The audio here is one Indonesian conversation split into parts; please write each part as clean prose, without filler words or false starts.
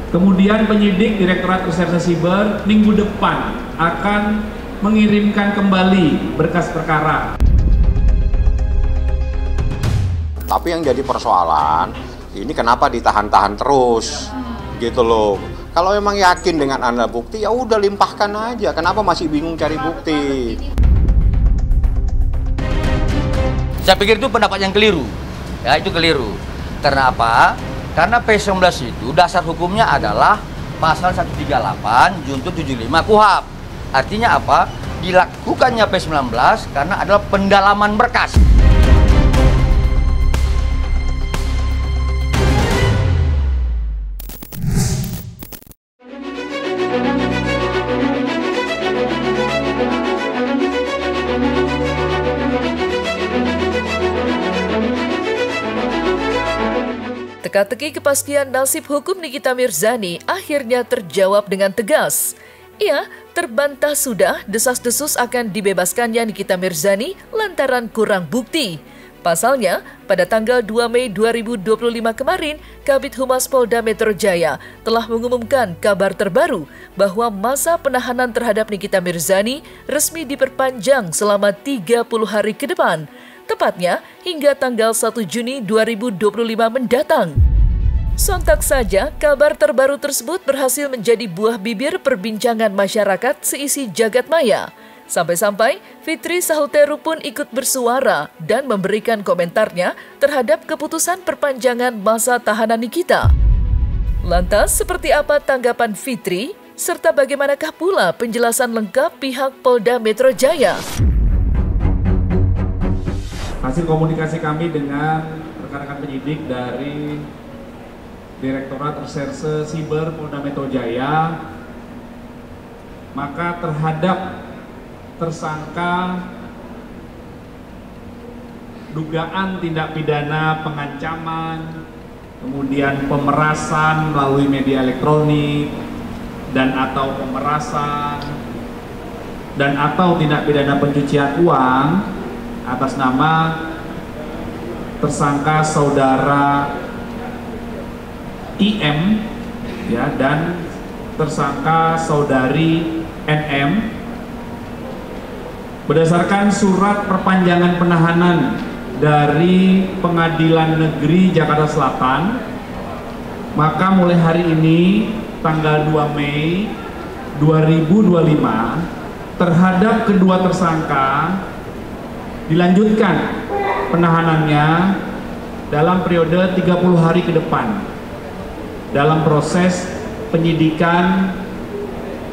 Kemudian penyidik Direktorat Reserse Siber minggu depan akan mengirimkan kembali berkas perkara. Tapi yang jadi persoalan, ini kenapa ditahan-tahan terus, gitu loh. Kalau memang yakin dengan Anda bukti, ya udah limpahkan aja. Kenapa masih bingung cari bukti? Saya pikir itu pendapat yang keliru. Ya, itu keliru. Karena apa? Karena P19 itu dasar hukumnya adalah pasal 138 junto 75 KUHP. Artinya apa? Dilakukannya P19 karena adalah pendalaman berkas. Teka-teki kepastian nasib hukum Nikita Mirzani akhirnya terjawab dengan tegas. Ia terbantah sudah desas-desus akan dibebaskannya Nikita Mirzani lantaran kurang bukti. Pasalnya, pada tanggal 2 Mei 2025 kemarin, Kabid Humas Polda Metro Jaya telah mengumumkan kabar terbaru bahwa masa penahanan terhadap Nikita Mirzani resmi diperpanjang selama 30 hari ke depan. Tepatnya hingga tanggal 1 Juni 2025 mendatang. Sontak saja, kabar terbaru tersebut berhasil menjadi buah bibir perbincangan masyarakat seisi jagat maya. Sampai-sampai Fitri Sahuteru pun ikut bersuara dan memberikan komentarnya terhadap keputusan perpanjangan masa tahanan Nikita. Lantas, seperti apa tanggapan Fitri, serta bagaimanakah pula penjelasan lengkap pihak Polda Metro Jaya? Hasil komunikasi kami dengan rekan-rekan penyidik dari Direktorat Reserse Siber Polda Metro Jaya, maka terhadap tersangka dugaan tindak pidana pengancaman, kemudian pemerasan melalui media elektronik, dan atau pemerasan, dan atau tindak pidana pencucian uang atas nama tersangka saudara IM ya, dan tersangka saudari NM berdasarkan surat perpanjangan penahanan dari Pengadilan Negeri Jakarta Selatan, maka mulai hari ini tanggal 2 Mei 2025 terhadap kedua tersangka dilanjutkan penahanannya dalam periode 30 hari ke depan dalam proses penyidikan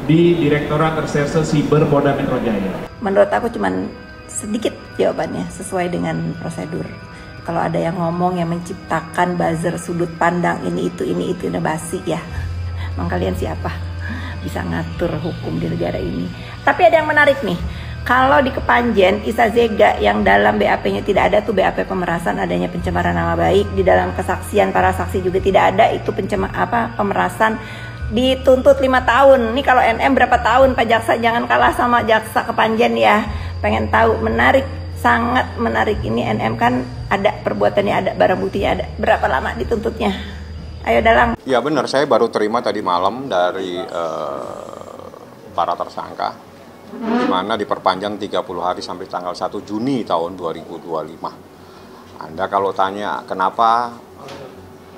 di Direktorat Reserse Siber Polda Metro Jaya. Menurut aku cuman sedikit jawabannya sesuai dengan prosedur. Kalau ada yang ngomong yang menciptakan buzzer sudut pandang ini itu udah basi ya. Emang kalian siapa? Bisa ngatur hukum di negara ini. Tapi ada yang menarik nih. Kalau di Kepanjen, Isa Zega yang dalam BAP-nya tidak ada tuh BAP pemerasan, adanya pencemaran nama baik. Di dalam kesaksian para saksi juga tidak ada itu pemerasan, dituntut 5 tahun. Ini kalau NM berapa tahun Pak Jaksa, jangan kalah sama Jaksa Kepanjen ya. Pengen tahu, menarik, sangat menarik. Ini NM kan ada perbuatannya, ada barang buktinya, ada. Berapa lama dituntutnya? Ayo Dalang. Ya benar, saya baru terima tadi malam dari para tersangka, di mana diperpanjang 30 hari sampai tanggal 1 Juni tahun 2025. Anda kalau tanya kenapa,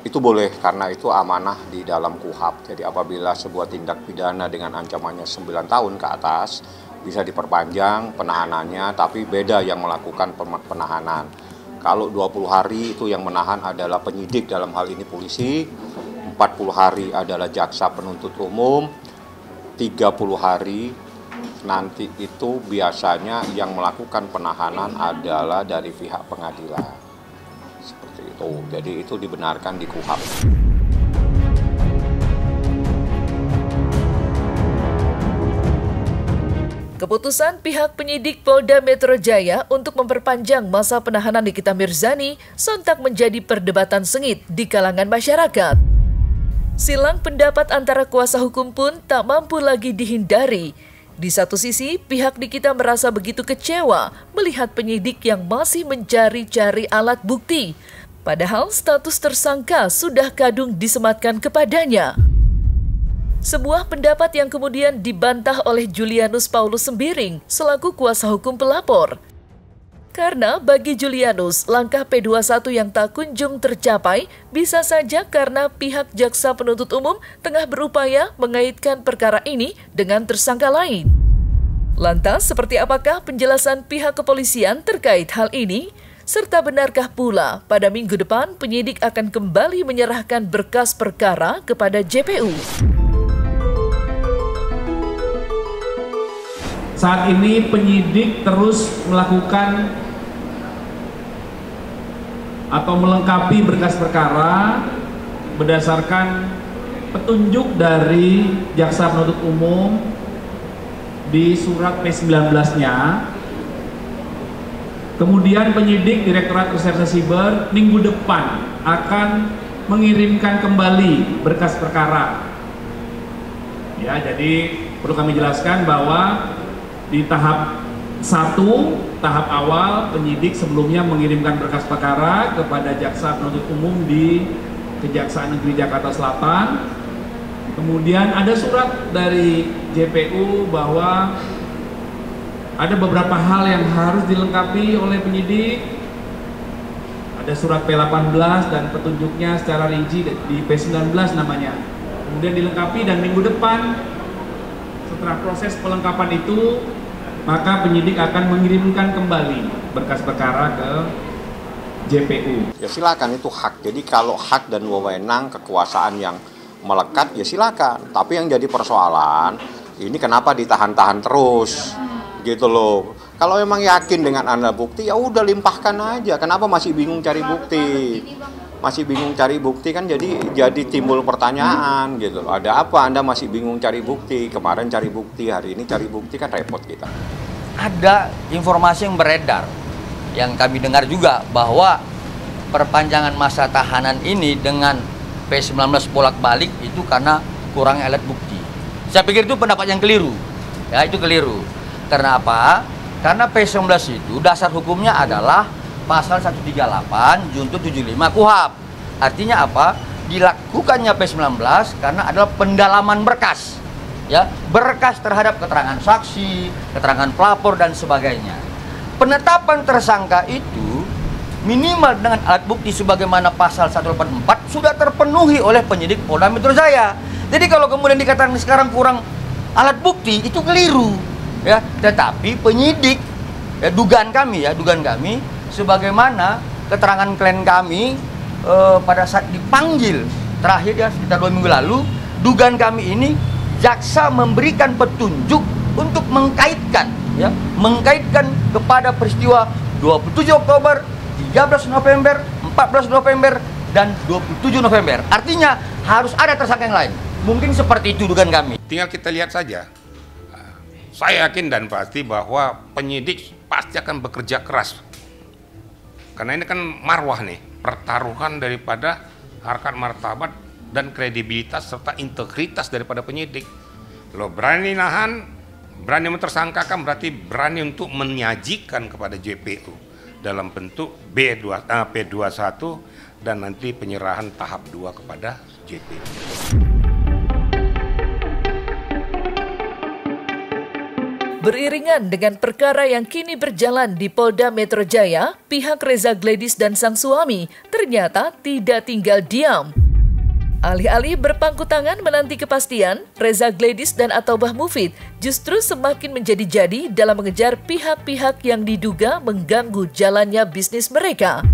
itu boleh karena itu amanah di dalam KUHP. Jadi apabila sebuah tindak pidana dengan ancamannya 9 tahun ke atas bisa diperpanjang penahanannya, tapi beda yang melakukan penahanan. Kalau 20 hari itu yang menahan adalah penyidik, dalam hal ini polisi, 40 hari adalah jaksa penuntut umum, 30 hari nanti itu biasanya yang melakukan penahanan adalah dari pihak pengadilan. Seperti itu. Jadi itu dibenarkan di KUHP. Keputusan pihak penyidik Polda Metro Jaya untuk memperpanjang masa penahanan Nikita Mirzani sontak menjadi perdebatan sengit di kalangan masyarakat. Silang pendapat antara kuasa hukum pun tak mampu lagi dihindari. Di satu sisi, pihak Nikita merasa begitu kecewa melihat penyidik yang masih mencari-cari alat bukti. Padahal status tersangka sudah kadung disematkan kepadanya. Sebuah pendapat yang kemudian dibantah oleh Julianus Paulus Sembiring selaku kuasa hukum pelapor. Karena bagi Julianus, langkah P21 yang tak kunjung tercapai bisa saja karena pihak jaksa penuntut umum tengah berupaya mengaitkan perkara ini dengan tersangka lain. Lantas, seperti apakah penjelasan pihak kepolisian terkait hal ini? Serta benarkah pula pada minggu depan penyidik akan kembali menyerahkan berkas perkara kepada JPU? Saat ini penyidik terus melakukan atau melengkapi berkas perkara berdasarkan petunjuk dari jaksa penuntut umum di surat P19-nya. Kemudian penyidik Direktorat Reserse Siber minggu depan akan mengirimkan kembali berkas perkara. Ya, jadi perlu kami jelaskan bahwa di tahap 1, tahap awal, penyidik sebelumnya mengirimkan berkas perkara kepada jaksa penuntut umum di Kejaksaan Negeri Jakarta Selatan. Kemudian ada surat dari JPU bahwa ada beberapa hal yang harus dilengkapi oleh penyidik. Ada surat P18 dan petunjuknya secara rinci di P19 namanya. Kemudian dilengkapi dan minggu depan setelah proses pelengkapan itu, maka penyidik akan mengirimkan kembali berkas perkara ke JPU. Ya silakan, itu hak. Jadi kalau hak dan wewenang kekuasaan yang melekat ya silakan. Tapi yang jadi persoalan ini kenapa ditahan-tahan terus, gitu loh. Kalau memang yakin dengan Anda bukti ya udah limpahkan aja. Kenapa masih bingung cari bukti? Masih bingung cari bukti kan jadi timbul pertanyaan gitu loh. Ada apa Anda masih bingung cari bukti? Kemarin cari bukti, hari ini cari bukti, kan repot kita. Ada informasi yang beredar yang kami dengar juga bahwa perpanjangan masa tahanan ini dengan P19 bolak-balik itu karena kurangnya alat bukti. Saya pikir itu pendapat yang keliru. Ya, itu keliru. Karena apa? Karena P19 itu dasar hukumnya adalah pasal 138 junto 75 KUHP. Artinya apa? Dilakukannya P19 karena adalah pendalaman berkas. Ya, berkas terhadap keterangan saksi, keterangan pelapor dan sebagainya. Penetapan tersangka itu minimal dengan alat bukti sebagaimana pasal 184 sudah terpenuhi oleh penyidik Polda Metro Jaya. Jadi kalau kemudian dikatakan sekarang kurang alat bukti itu keliru. Ya, tetapi penyidik dugaan kami sebagaimana keterangan klien kami pada saat dipanggil terakhir ya sekitar 2 minggu lalu, dugaan kami ini jaksa memberikan petunjuk untuk mengkaitkan kepada peristiwa 27 Oktober, 13 November, 14 November dan 27 November. Artinya harus ada tersangka yang lain. Mungkin seperti itu dugaan kami. Tinggal kita lihat saja. Saya yakin dan pasti bahwa penyidik pasti akan bekerja keras. Karena ini kan marwah nih, pertaruhan daripada harkat martabat dan kredibilitas serta integritas daripada penyidik. Lo berani nahan, berani mentersangkakan, berarti berani untuk menyajikan kepada JPU dalam bentuk P21 dan nanti penyerahan tahap 2 kepada JPU. Beriringan dengan perkara yang kini berjalan di Polda Metro Jaya, pihak Reza Gladys dan sang suami ternyata tidak tinggal diam. Alih-alih berpangku tangan menanti kepastian, Reza Gladys dan Ataubah Mufid justru semakin menjadi-jadi dalam mengejar pihak-pihak yang diduga mengganggu jalannya bisnis mereka.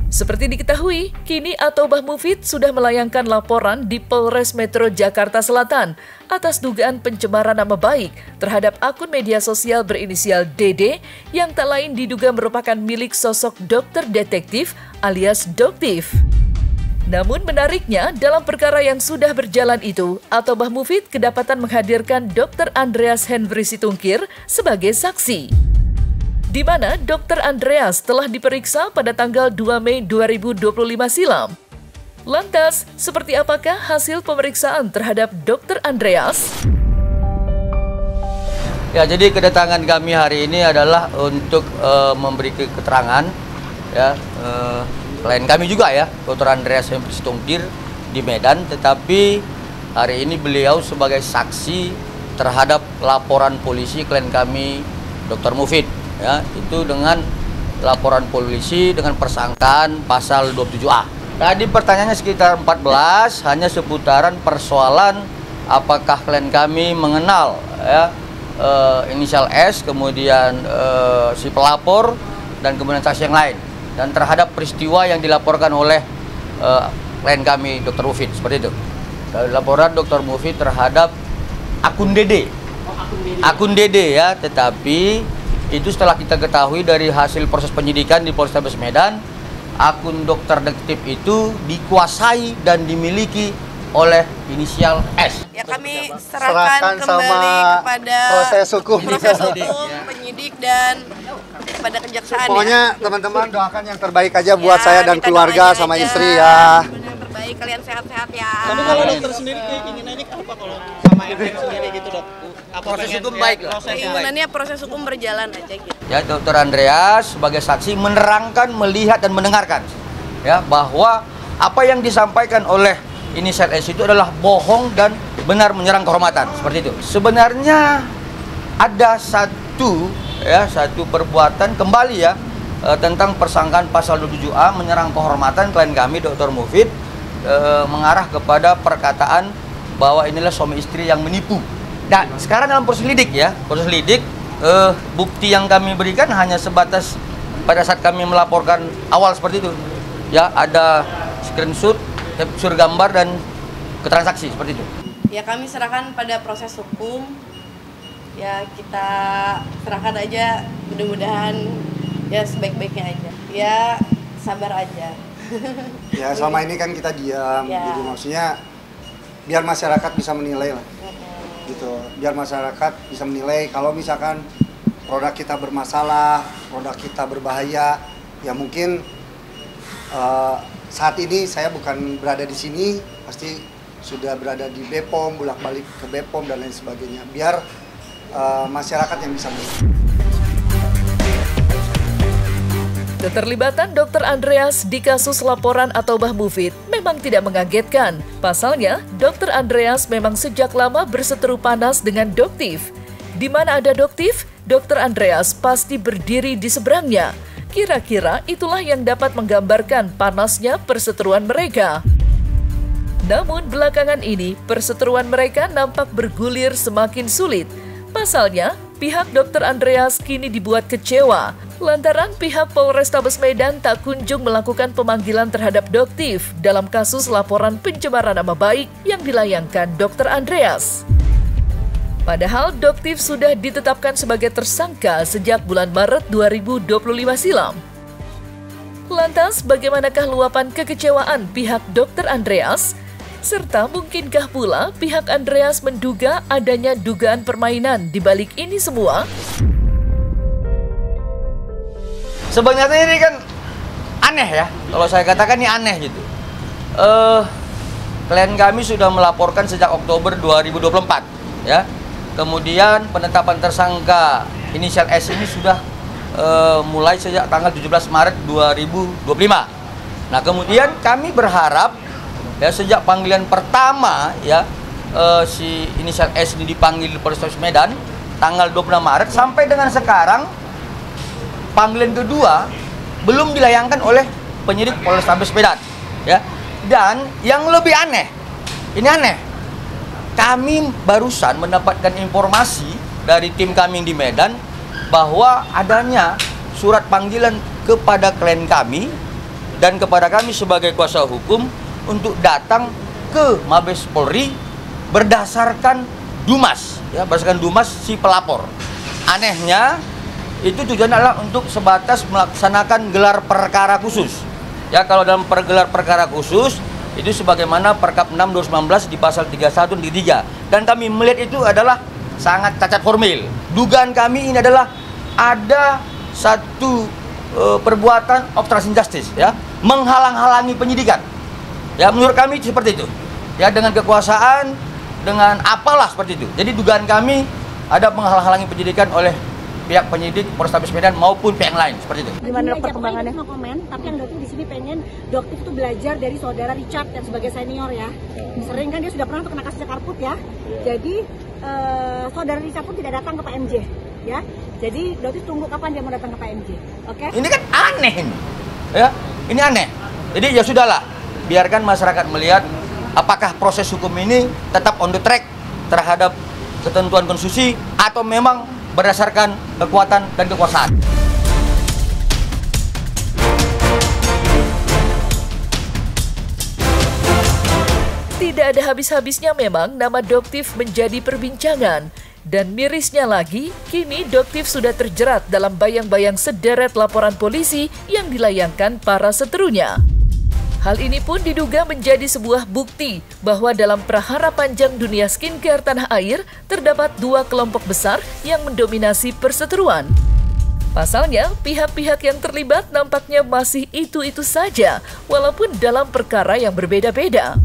Seperti diketahui, kini Ataubah Mufid sudah melayangkan laporan di Polres Metro Jakarta Selatan atas dugaan pencemaran nama baik terhadap akun media sosial berinisial DD yang tak lain diduga merupakan milik sosok dokter detektif alias Doktif. Namun menariknya, dalam perkara yang sudah berjalan itu, Ataubah Mufid kedapatan menghadirkan Dr. Andreas Henry Situngkir sebagai saksi, di mana Dr. Andreas telah diperiksa pada tanggal 2 Mei 2025 silam. Lantas, seperti apakah hasil pemeriksaan terhadap Dr. Andreas? Ya, jadi kedatangan kami hari ini adalah untuk memberi keterangan ya klien kami juga ya, Dr. Andreas Henry Situngkir di Medan, tetapi hari ini beliau sebagai saksi terhadap laporan polisi klien kami Dr. Mufid, ya, itu dengan laporan polisi dengan persangkaan pasal 27A. Tadi pertanyaannya sekitar 14, hanya seputaran persoalan apakah klien kami mengenal, ya, inisial S, kemudian si pelapor dan kemudian saksi yang lain, dan terhadap peristiwa yang dilaporkan oleh klien kami Dr. Mufid, seperti itu. Laporan Dr. Mufid terhadap akun DD, akun DD, ya, tetapi itu setelah kita ketahui dari hasil proses penyidikan di Polrestabes Medan, akun dokter detektif itu dikuasai dan dimiliki oleh inisial S. Ya, kami serahkan kembali kepada proses hukum penyidik dan kepada kejaksaan. Pokoknya teman-teman doakan yang terbaik aja buat saya dan keluarga sama istri ya. Baik, kalian sehat-sehat ya. Tapi kalau dokter sendiri keinginannya apa kalau sama FM sendiri gitu, Dok? Proses hukum baik lah. Keinginannya proses hukum berjalan aja gitu. Ya, Dr. Andreas sebagai saksi menerangkan, melihat dan mendengarkan, ya, bahwa apa yang disampaikan oleh inisial S itu adalah bohong dan benar menyerang kehormatan, seperti itu. Sebenarnya ada satu perbuatan kembali, ya, tentang persangkaan pasal 27A menyerang kehormatan klien kami Dr. Mufid, mengarah kepada perkataan bahwa inilah suami istri yang menipu. Nah, sekarang dalam proses lidik, ya, proses lidik, bukti yang kami berikan hanya sebatas pada saat kami melaporkan awal seperti itu, ya, ada screenshot, capture gambar dan keterangan saksi seperti itu. Ya, kami serahkan pada proses hukum. Ya, kita serahkan aja, mudah-mudahan ya sebaik-baiknya aja. Ya, sabar aja. Ya, selama ini kan kita diam, ya. Gitu, maksudnya biar masyarakat bisa menilai lah, gitu. Biar masyarakat bisa menilai kalau misalkan produk kita bermasalah, produk kita berbahaya, ya mungkin saat ini saya bukan berada di sini, pasti sudah berada di BPOM, bolak-balik ke BPOM dan lain sebagainya. Biar masyarakat yang bisa menilai. Keterlibatan Dr. Andreas di kasus laporan Atobah Mufid memang tidak mengagetkan. Pasalnya, Dr. Andreas memang sejak lama berseteru panas dengan Doktif. Di mana ada Doktif, Dr. Andreas pasti berdiri di seberangnya. Kira-kira itulah yang dapat menggambarkan panasnya perseteruan mereka. Namun belakangan ini, perseteruan mereka nampak bergulir semakin sulit. Pasalnya, pihak Dr. Andreas kini dibuat kecewa lantaran pihak Polrestabes Medan tak kunjung melakukan pemanggilan terhadap Doktif dalam kasus laporan pencemaran nama baik yang dilayangkan Dr. Andreas. Padahal Doktif sudah ditetapkan sebagai tersangka sejak bulan Maret 2025 silam. Lantas, bagaimanakah luapan kekecewaan pihak Dr. Andreas? Serta mungkinkah pula pihak Andreas menduga adanya dugaan permainan di balik ini semua? Sebenarnya ini kan aneh, ya, kalau saya katakan ini aneh gitu. Klien kami sudah melaporkan sejak Oktober 2024, ya. Kemudian penetapan tersangka inisial S ini sudah mulai sejak tanggal 17 Maret 2025. Nah, kemudian kami berharap, ya, sejak panggilan pertama, ya, si inisial S ini dipanggil di Polrestabes Medan tanggal 26 Maret sampai dengan sekarang panggilan kedua belum dilayangkan oleh penyidik Polrestabes Medan, ya. Dan yang lebih aneh, ini aneh, kami barusan mendapatkan informasi dari tim kami di Medan bahwa adanya surat panggilan kepada klien kami dan kepada kami sebagai kuasa hukum untuk datang ke Mabes Polri berdasarkan dumas, ya, berdasarkan dumas si pelapor. Anehnya, itu tujuan adalah untuk sebatas melaksanakan gelar perkara khusus. Ya, kalau dalam gelar perkara khusus itu sebagaimana Perkap 6 2019 di pasal 31 di 3. Dan kami melihat itu adalah sangat cacat formil. Dugaan kami ini adalah ada satu perbuatan obstruction justice, ya, menghalang-halangi penyidikan. Ya, menurut kami seperti itu. Ya, dengan kekuasaan, dengan apalah seperti itu. Jadi dugaan kami ada menghalang-halangi penyidikan oleh pihak penyidik Polrestabes Medan maupun pihak lain seperti itu. Gimana perkembangannya? No komen, tapi yang Doktif di sini pengen Doktif itu belajar dari saudara Richard yang sebagai senior ya. Sering kan dia sudah pernah kena kasus Karput ya. Jadi saudara Richard pun tidak datang ke PMJ ya. Jadi Doktif tunggu kapan dia mau datang ke PMJ. Oke? Ini kan aneh ini. Ya, ini aneh. Jadi ya sudahlah, biarkan masyarakat melihat apakah proses hukum ini tetap on the track terhadap ketentuan konstitusi atau memang berdasarkan kekuatan dan kekuasaan. Tidak ada habis-habisnya memang nama Doktif menjadi perbincangan. Dan mirisnya lagi, kini Doktif sudah terjerat dalam bayang-bayang sederet laporan polisi yang dilayangkan para seterunya. Hal ini pun diduga menjadi sebuah bukti bahwa dalam prahara panjang dunia skincare tanah air terdapat dua kelompok besar yang mendominasi perseteruan. Pasalnya, pihak-pihak yang terlibat nampaknya masih itu-itu saja, walaupun dalam perkara yang berbeda-beda.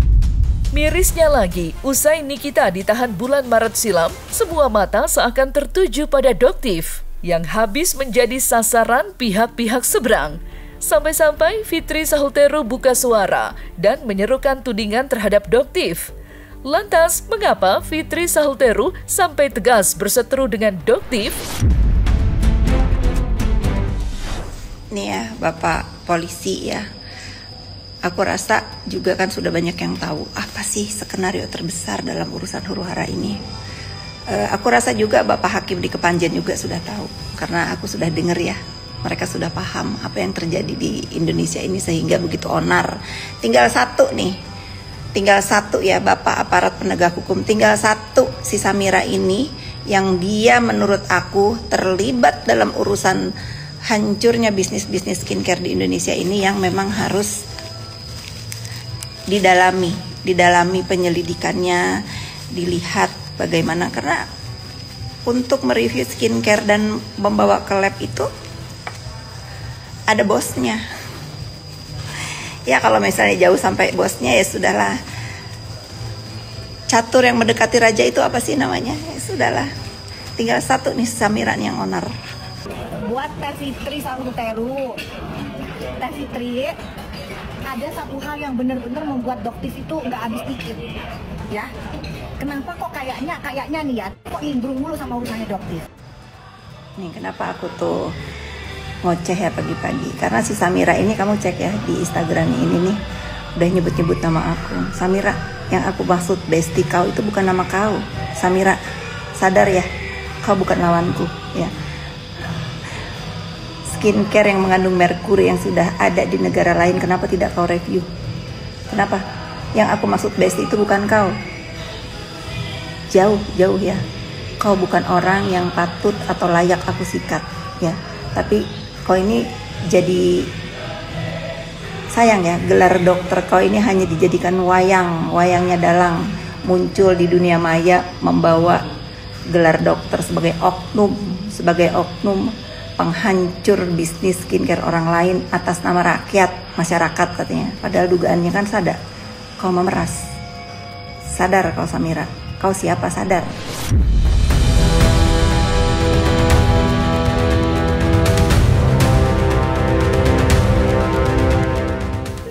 Mirisnya lagi, usai Nikita ditahan bulan Maret silam, semua mata seakan tertuju pada Doktif yang habis menjadi sasaran pihak-pihak seberang. Sampai-sampai Fitri Sahuteru buka suara dan menyerukan tudingan terhadap Doktif. Lantas, mengapa Fitri Sahuteru sampai tegas berseteru dengan Doktif? Nih ya, Bapak polisi ya. Aku rasa juga kan sudah banyak yang tahu apa sih skenario terbesar dalam urusan huru-hara ini. Aku rasa juga Bapak Hakim di Kepanjen juga sudah tahu. Karena aku sudah dengar ya. Mereka sudah paham apa yang terjadi di Indonesia ini sehingga begitu onar. Tinggal satu nih, tinggal satu ya Bapak aparat penegak hukum. Tinggal satu si Samira ini yang dia menurut aku terlibat dalam urusan hancurnya bisnis-bisnis skincare di Indonesia ini yang memang harus didalami penyelidikannya, dilihat bagaimana. Karena untuk mereview skincare dan membawa ke lab itu ada bosnya. Ya kalau misalnya jauh sampai bosnya ya sudahlah. Catur yang mendekati raja itu apa sih namanya? Ya sudahlah. Tinggal satu nih Samira yang onar. Buat Teh Fitri Sahuteru, Teh Fitri, ada satu hal yang benar-benar membuat Doktif itu nggak habis pikir, ya. Kenapa kok kayaknya nih ya, kok nimbrung mulu sama urusannya Doktif? Nih kenapa aku tuh ngoceh ya pagi-pagi, karena si Samira ini kamu cek ya di Instagram ini nih udah nyebut-nyebut nama aku. Samira, yang aku maksud bestie kau itu bukan nama kau. Samira, sadar ya, kau bukan lawanku ya. Skincare yang mengandung merkuri yang sudah ada di negara lain, kenapa tidak kau review? Kenapa? Yang aku maksud bestie itu bukan kau. Jauh ya. Kau bukan orang yang patut atau layak aku sikat ya. Tapi kau ini jadi sayang ya, gelar dokter kau ini hanya dijadikan wayangnya dalang, muncul di dunia maya membawa gelar dokter sebagai oknum penghancur bisnis skincare orang lain atas nama rakyat, masyarakat katanya. Padahal dugaannya kan sadar, kau memeras. Sadar kau Samira, kau siapa sadar?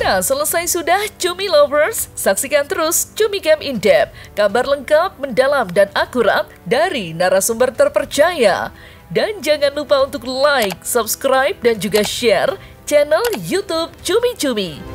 Nah, selesai sudah Cumi Lovers. Saksikan terus Cumi Camp In Depth, kabar lengkap, mendalam, dan akurat dari narasumber terpercaya. Dan jangan lupa untuk like, subscribe, dan juga share channel YouTube Cumi Cumi.